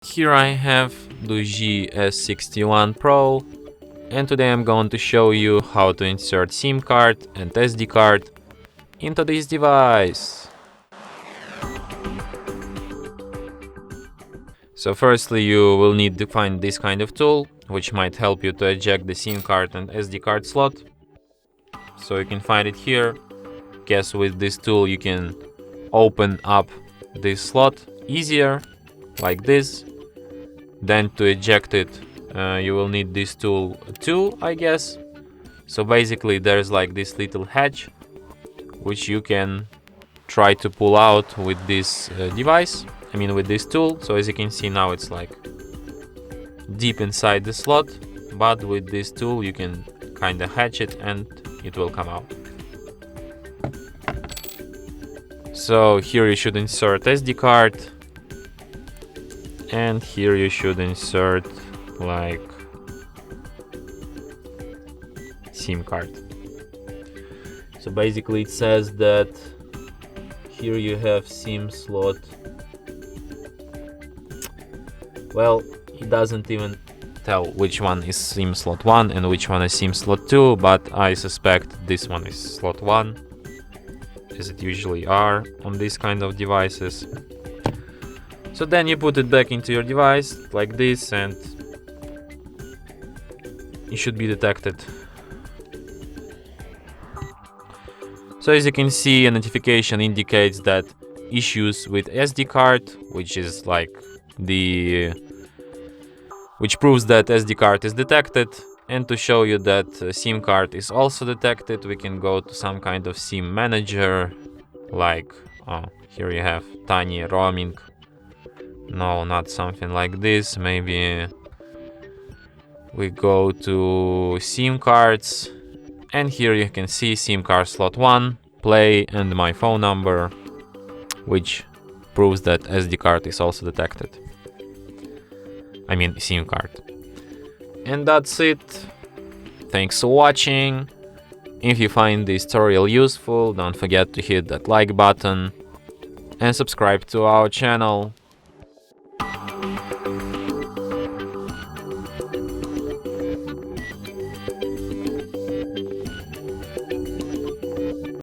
Here I have DOOGEE S61 Pro, and today I'm going to show you how to insert SIM card and SD card into this device. So firstly you will need to find this kind of tool, which might help you to eject the SIM card and SD card slot. So you can find it here. Guess with this tool you can open up this slot easier, like this. Then to eject it, you will need this tool too, I guess. So basically there's like this little hatch, which you can try to pull out with this device. I mean with this tool. So as you can see now it's like deep inside the slot, but with this tool you can kind of hatch it and it will come out. So here you should insert SD card, and here you should insert like SIM card. So basically it says that here you have SIM slot. Well, it doesn't even tell which one is SIM slot 1 and which one is SIM slot 2, but I suspect this one is slot 1, as it usually are on these kind of devices. So then you put it back into your device like this and it should be detected. So as you can see, a notification indicates that issues with SD card, which is like which proves that SD card is detected. And to show you that SIM card is also detected, we can go to some kind of SIM manager, like here you have tiny roaming. No, not something like this. Maybe we go to SIM cards, and here you can see SIM card slot 1, play, and my phone number, which proves that SD card is also detected. I mean SIM card. And that's it. Thanks for watching. If you find this tutorial useful, don't forget to hit that like button and subscribe to our channel.